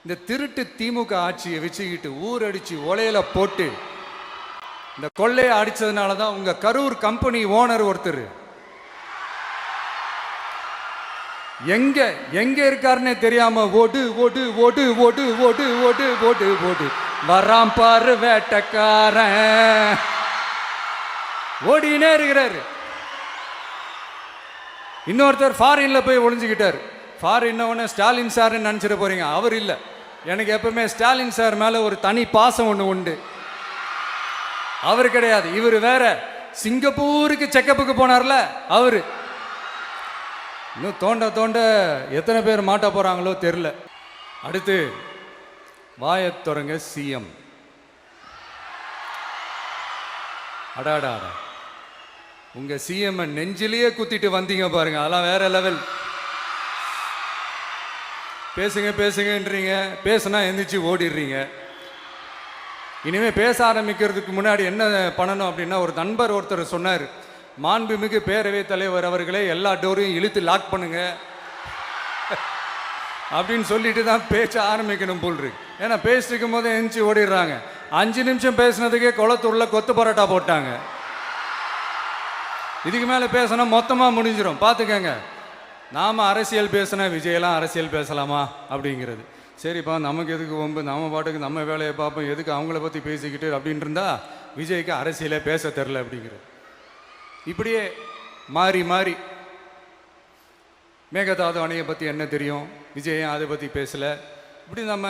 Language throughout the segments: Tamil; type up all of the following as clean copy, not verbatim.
இந்த திருட்டு திமுக ஆட்சியை வச்சுக்கிட்டு ஊரடிச்சு ஒலையில போட்டு இந்த கொள்ளையை அடிச்சதுனால தான் உங்க கரூர் கம்பெனி ஓனர் ஒருத்தர் எங்க எங்க இருக்காருன்னே தெரியாம ஓடு ஓடு ஓடு ஓடு ஓடு ஓடு ஓடு ஓடு வராம் பாரு வேட்டக்காரன் ஓடினே இருக்கிறாரு. இன்னொருத்தர் ஃபாரின்ல போய் ஒளிஞ்சுக்கிட்டார். ஃபாரின் ஸ்டாலின் சார் நினைச்சிட போறீங்க, அவர் இல்லை. எனக்கு எப்பவுமே ஸ்டாலின் சார் மேல ஒரு தனி பாசம் ஒன்று உண்டு. அவர் கிடையாது, இவர் வேற. சிங்கப்பூருக்கு செக்கப்புக்கு போனார்ல அவரு. இன்னும் தோண்ட தோண்ட எத்தனை பேர் மாட்ட போறாங்களோ தெரியல. அடுத்து வாயத்துறங்க சிஎம். அடாடா, உங்க சிஎம் நெஞ்சிலேயே குத்திட்டு வந்தீங்க பாருங்க, அதெல்லாம் வேற லெவல். பேசுங்க பேசுங்கன்றீங்க, பேசுனா எந்திரிச்சு ஓடிடுறீங்க. இனிமே பேச ஆரம்பிக்கிறதுக்கு முன்னாடி என்ன பண்ணணும் அப்படின்னா, ஒரு நண்பர் ஒருத்தர் சொன்னார், மாண்புமிகு பேரவை தலைவர் அவர்களே எல்லா டோரையும் இழுத்து லாக் பண்ணுங்க அப்படின்னு சொல்லிட்டு தான் பேச ஆரம்பிக்கணும் போல் இருக்கு. ஏன்னா பேசிட்டு இருக்கும் போது எந்திரிச்சு ஓடிடுறாங்க. 5 நிமிஷம் பேசினதுக்கே குளத்தூர்ல கொத்து பரோட்டா போட்டாங்க. இதுக்கு மேலே பேசினா மொத்தமாக முடிஞ்சிடும், பார்த்துக்கங்க. நாம் அரசியல் பேசினா விஜயெல்லாம் அரசியல் பேசலாமா அப்படிங்கிறது. சரிப்பா, நமக்கு எதுக்கு வம்பு, நம்ம பாட்டுக்கு நம்ம வேலையை பார்ப்போம், எதுக்கு அவங்கள பற்றி பேசிக்கிட்டு அப்படின்னு இருந்தா விஜய்க்கு அரசியலே பேச தெரில அப்படிங்கிறது. இப்படியே மாறி மாறி மேகதாது அணையை பற்றி என்ன தெரியும், விஜயம் அதை பற்றி பேசலை. இப்படி நம்ம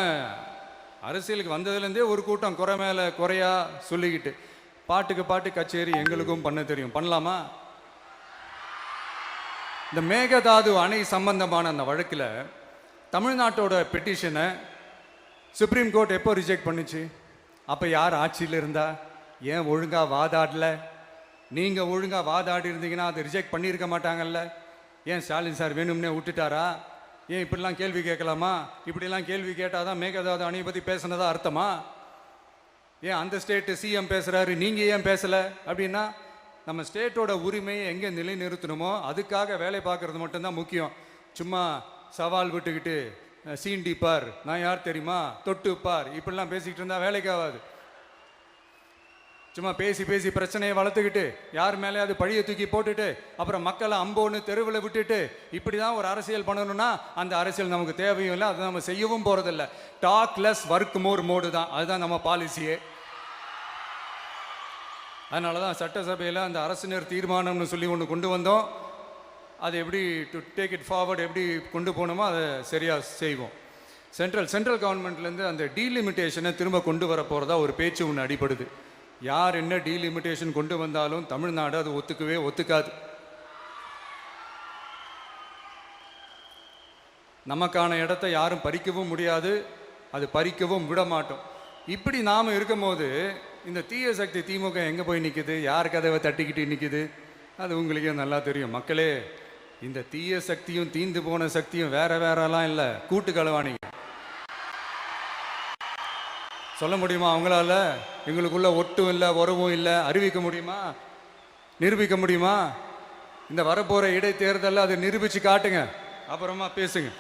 அரசியலுக்கு வந்ததுலேருந்தே ஒரு கூட்டம் குறை மேலே குறையா சொல்லிக்கிட்டு பாட்டுக்கு பாட்டு கச்சேரி எங்களுக்கும் பண்ண தெரியும், பண்ணலாமா? இந்த மேகதாது அணை சம்பந்தமான அந்த வழக்கில் தமிழ்நாட்டோட பெட்டிஷனை சுப்ரீம் கோர்ட் எப்போ ரிஜெக்ட் பண்ணுச்சு? அப்போ யார் ஆட்சியில் இருந்தா? ஏன் ஒழுங்காக வாதாடல? நீங்கள் ஒழுங்காக வாதாடி இருந்தீங்கன்னா அதை ரிஜெக்ட் பண்ணியிருக்க மாட்டாங்கல்ல. ஏன் ஸ்டாலின் சார் வேணும்னே விட்டுட்டாரா? ஏன் இப்படிலாம் கேள்வி கேட்கலாமா? இப்படிலாம் கேள்வி கேட்டால் தான் மேகதாது அணையை பற்றி பேசுனதா அர்த்தமா? ஏன் அந்த ஸ்டேட்டு சிஎம் பேசுகிறாரு, நீங்கள் ஏன் பேசலை அப்படின்னா, நம்ம ஸ்டேட்டோட உரிமையை எங்கே நிலைநிறுத்தணுமோ அதுக்காக வேலை பார்க்குறது மட்டும்தான் முக்கியம். சும்மா சவால் விட்டுக்கிட்டு சீண்டிப்பார், நான் யார் தெரியுமா, தொட்டுப்பார், இப்படிலாம் பேசிக்கிட்டு இருந்தால் வேலைக்கு ஆகாது. சும்மா பேசி பேசி பிரச்சனையை வளர்த்துக்கிட்டு யார் மேலே அது பழியை தூக்கி போட்டுட்டு அப்புறம் மக்களை அம்போன்னு தெருவில் விட்டுட்டு இப்படி தான் ஒரு அரசியல் பண்ணணும்னா அந்த அரசியல் நமக்கு தேவையும் இல்லை, அதை நம்ம செய்யவும் போகிறதில்ல. Talk less work more mode தான், அதுதான் நம்ம பாலிசியே. அதனால தான் சட்டசபையில் அந்த அரசினர் தீர்மானம்னு சொல்லி ஒன்று கொண்டு வந்தோம். அதை எப்படி டு டேக் இட் ஃபார்வர்ட் எப்படி கொண்டு போகணுமோ அதை சரியாக செய்வோம். சென்ட்ரல் கவர்மெண்ட்லேருந்து அந்த டீலிமிட்டேஷனை திரும்ப கொண்டு வர போகிறதா ஒரு பேச்சு ஒன்று அடிப்படுது. யார் என்ன டீலிமிட்டேஷன் கொண்டு வந்தாலும் தமிழ்நாடு அது ஒத்துக்காது. நமக்கான இடத்தை யாரும் பறிக்கவும் முடியாது, அது பறிக்கவும் விட மாட்டோம். இப்படி நாம் இருக்கும் போது இந்த தீய சக்தி திமுக எங்கே போய் நிற்குது, யார் கதவை தட்டிக்கிட்டு நிற்குது, அது உங்களுக்கே நல்லா தெரியும். மக்களே, இந்த தீய சக்தியும் தீந்து போன சக்தியும் வேறலாம் இல்லை, கூட்டு களவாணிங்க. சொல்ல முடியுமா அவங்களால? எங்களுக்குள்ள ஒட்டும் இல்லை, உறவும் இல்லை, அறிவிக்க முடியுமா, நிரூபிக்க முடியுமா? இந்த வரப்போகிற இடைத்தேர்தலில் அதை நிரூபித்து காட்டுங்க, அப்புறமா பேசுங்க.